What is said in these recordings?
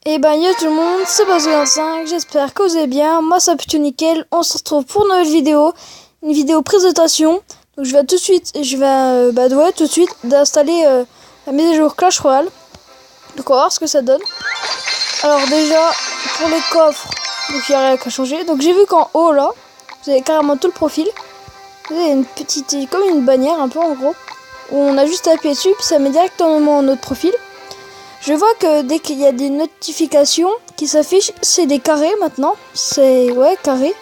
Et ben yo tout le monde, c'est Buzz25, j'espère que vous allez bien, moi ça plutôt nickel, on se retrouve pour une nouvelle vidéo, une vidéo présentation. Donc je vais tout de suite, tout de suite d'installer la mise à jour Clash Royale. Donc on va voir ce que ça donne. Alors déjà, pour les coffres, donc il n'y a rien qu'à changer. Donc j'ai vu qu'en haut là, vous avez carrément tout le profil. Vous avez une petite, comme une bannière un peu en gros, où on a juste à appuyer dessus, puis ça met directement notre profil. Je vois que dès qu'il y a des notifications qui s'affichent, c'est des carrés maintenant. C'est, ouais, carré.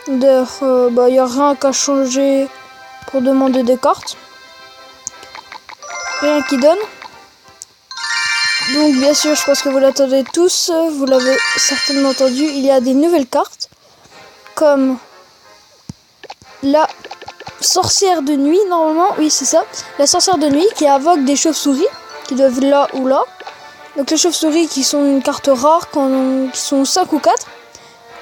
D'ailleurs, il n'y a rien qu'à changer pour demander des cartes. Rien qui donne. Donc, bien sûr, je pense que vous l'attendez tous. Vous l'avez certainement entendu. Il y a des nouvelles cartes. Comme la sorcière de nuit, normalement. Oui, c'est ça. La sorcière de nuit qui invoque des chauves-souris qui doivent là ou là. Donc les chauves-souris qui sont une carte rare, qui sont 5 ou 4.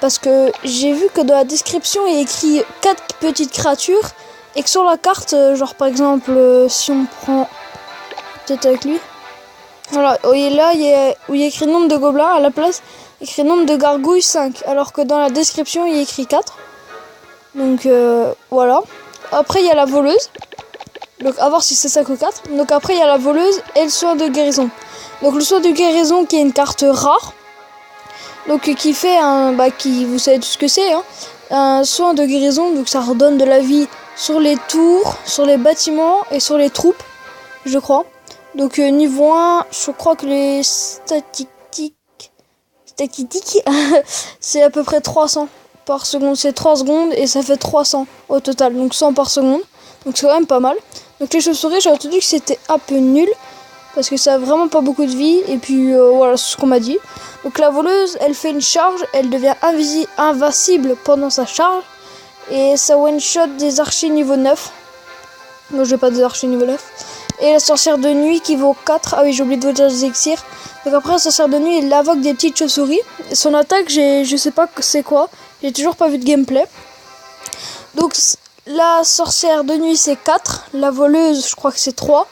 Parce que j'ai vu que dans la description il y a écrit 4 petites créatures. Et que sur la carte, genre par exemple, si on prend peut-être avec lui. Voilà, et là il y a écrit nombre de gobelins, à la place il y a écrit nombre de gargouilles 5. Alors que dans la description il y a écrit 4. Donc voilà. Après il y a la voleuse. Donc à voir si c'est 5 ou 4. Donc après il y a la voleuse et le soin de guérison. Donc le soin de guérison qui est une carte rare. Donc qui fait vous savez tout ce que c'est, hein. Un soin de guérison, donc ça redonne de la vie sur les tours, sur les bâtiments et sur les troupes, je crois. Donc niveau 1, je crois que les statistiques c'est à peu près 300 par seconde. C'est 3 secondes et ça fait 300 au total. Donc 100 par seconde. Donc c'est quand même pas mal. Donc les chauves-souris, j'ai entendu que c'était un peu nul. Parce que ça a vraiment pas beaucoup de vie. Et puis voilà, c'est ce qu'on m'a dit. Donc la voleuse, elle fait une charge. Elle devient invincible pendant sa charge. Et ça one-shot des archers niveau 9. Moi j'ai pas des archers niveau 9. Et la sorcière de nuit qui vaut 4. Ah oui, j'ai oublié de vous dire des élixirs. Donc après la sorcière de nuit, elle invoque des petites chauves-souris. Son attaque, je sais pas c'est quoi. J'ai toujours pas vu de gameplay. Donc la sorcière de nuit c'est 4. La voleuse, je crois que c'est 3.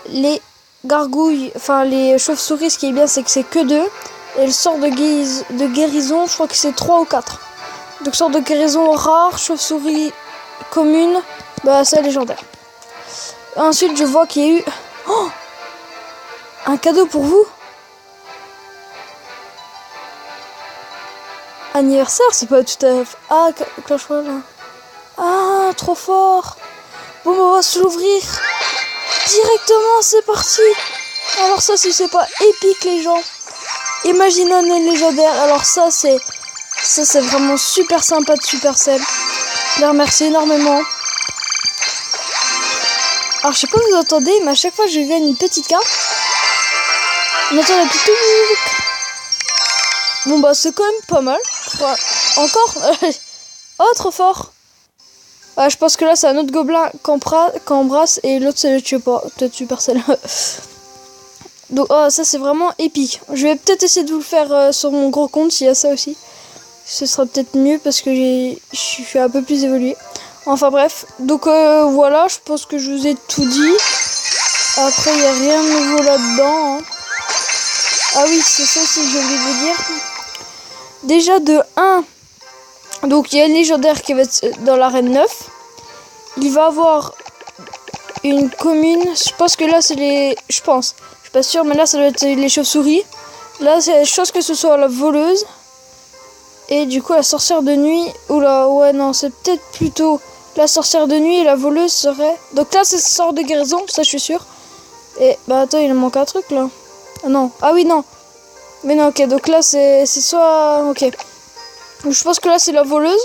Les gargouilles, enfin les chauves-souris, ce qui est bien c'est que c'est que 2. Et le sort de guérison, je crois que c'est 3 ou 4. Donc sort de guérison rare, chauve-souris commune, c'est légendaire. Ensuite je vois qu'il y a eu un cadeau pour vous. Anniversaire, c'est pas tout à fait... Ah, Clash Royale. Ah, trop fort. Bon, on va se l'ouvrir. Directement, c'est parti. Alors ça, si c'est pas épique, les gens. Imaginons un légendaire. Alors ça, c'est vraiment super sympa de Supercell. Je les remercie énormément. Alors, je sais pas si vous entendez, mais à chaque fois que je gagne une petite carte, on entend la petite... Bon, c'est quand même pas mal. Ouais. Encore. Oh, trop fort. Ouais, je pense que là, c'est un autre gobelin qu'embrasse et l'autre, c'est le tue pas. Peut-être Supercell. Donc, ça, c'est vraiment épique. Je vais peut-être essayer de vous le faire sur mon gros compte s'il y a ça aussi. Ce sera peut-être mieux parce que je suis un peu plus évolué. Enfin, bref. Donc, voilà, je pense que je vous ai tout dit. Après, il n'y a rien de nouveau là-dedans. Hein. Ah oui, c'est ça aussi que j'ai oublié de vous dire. Déjà, de 1... Donc il y a une légendaire qui va être dans l'arène 9. Il va avoir une commune. Je pense que là c'est les... Je pense. Je suis pas sûre mais là ça doit être les chauves-souris. Là c'est je pense que ce soit la voleuse. Et du coup la sorcière de nuit. Oula ouais non c'est peut-être plutôt la sorcière de nuit et la voleuse serait. Donc là c'est sort de guérison, ça je suis sûre. Et attends il me manque un truc là. Ah non. Ah oui non. Mais non ok donc là c'est soit... Ok. Je pense que là c'est la voleuse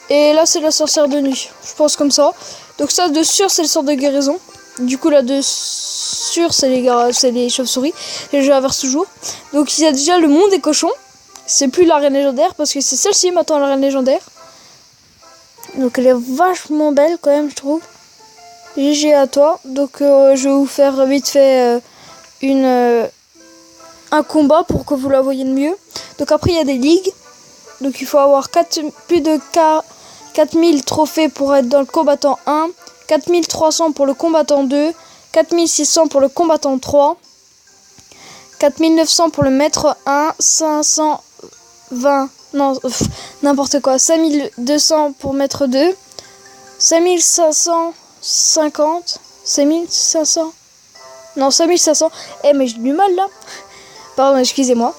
et là c'est la sorcière de nuit. Je pense comme ça. Donc ça de sûr c'est le sort de guérison. Du coup là de sûr c'est les chauves-souris. Et je l'inverse toujours. Donc il y a déjà le monde des cochons. C'est plus l'arène légendaire parce que c'est celle-ci maintenant l'arène légendaire. Donc elle est vachement belle quand même je trouve. GG à toi. Donc je vais vous faire vite fait un combat pour que vous la voyez de mieux. Donc après il y a des ligues. Donc il faut avoir plus de 4000 trophées pour être dans le combattant 1, 4300 pour le combattant 2, 4600 pour le combattant 3, 4900 pour le mètre 1, 520, non, n'importe quoi, 5200 pour mètre 2, 5550, 5500, non, 5500, mais j'ai du mal là, pardon, excusez-moi,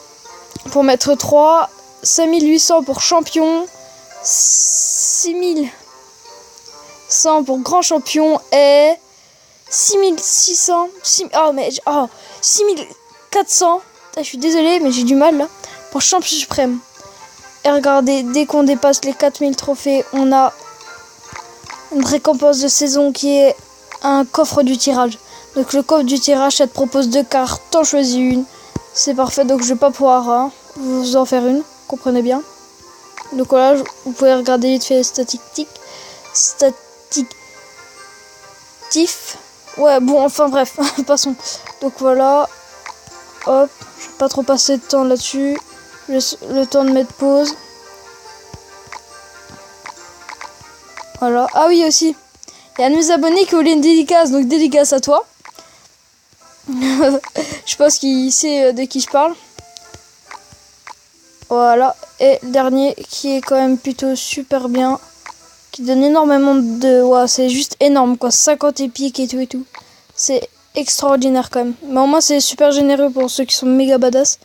pour mètre 3, 5800 pour champion, 6100 pour grand champion et 6600, 6400, je suis désolée mais j'ai du mal là, pour champion suprême. Et regardez, dès qu'on dépasse les 4000 trophées, on a une récompense de saison qui est un coffre du tirage. Donc le coffre du tirage, ça te propose 2 cartes, t'en choisis une. C'est parfait, donc je vais pas pouvoir vous en faire une, comprenez bien. Donc voilà, vous pouvez regarder vite fait les statistiques. Ouais, bon, enfin bref, passons. Donc voilà, hop, je vais pas trop passer de temps là-dessus. Le temps de mettre pause. Voilà. Ah oui, aussi, il y a un de mes abonnés qui voulait une dédicace, donc dédicace à toi. Je pense qu'il sait de qui je parle. Voilà. Et le dernier qui est quand même plutôt super bien. Qui donne énormément de... Ouais, c'est juste énorme quoi. 50 épiques et tout. C'est extraordinaire quand même. Mais au moins c'est super généreux pour ceux qui sont méga badass.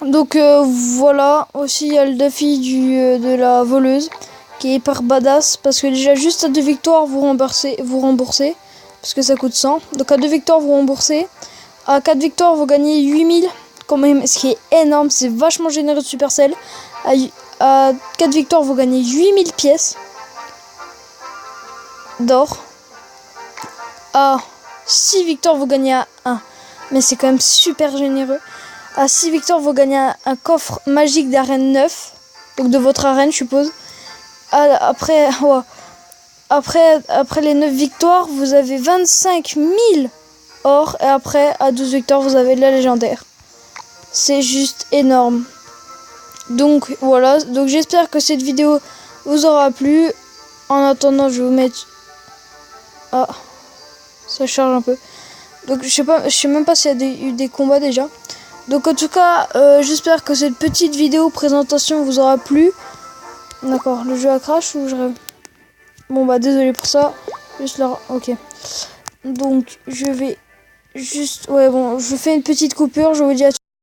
Donc voilà. Aussi il y a le défi de la voleuse. Qui est hyper badass. Parce que déjà juste à 2 victoires vous remboursez. Parce que ça coûte 100. Donc à 2 victoires vous remboursez. À 4 victoires vous gagnez 8000 quand même. Ce qui est énorme. C'est vachement généreux de Supercell. À 4 victoires vous gagnez 8000 pièces d'or. À 6 victoires vous gagnez à 1. Mais c'est quand même super généreux. À 6 victoires vous gagnez un coffre magique d'arène 9. Donc de votre arène je suppose. Après les 9 victoires, vous avez 25 000 or. Et après, à 12 victoires, vous avez de la légendaire. C'est juste énorme. Donc, voilà. Donc, j'espère que cette vidéo vous aura plu. En attendant, je vais vous mettre... Ah, ça charge un peu. Donc, je sais même pas s'il y a eu des combats déjà. Donc, en tout cas, j'espère que cette petite vidéo présentation vous aura plu. D'accord, le jeu a crash ou je rêve? Bon bah désolé pour ça. Juste là. Ok. Donc je vais juste. Ouais bon, je fais une petite coupure. Je vous dis à tout.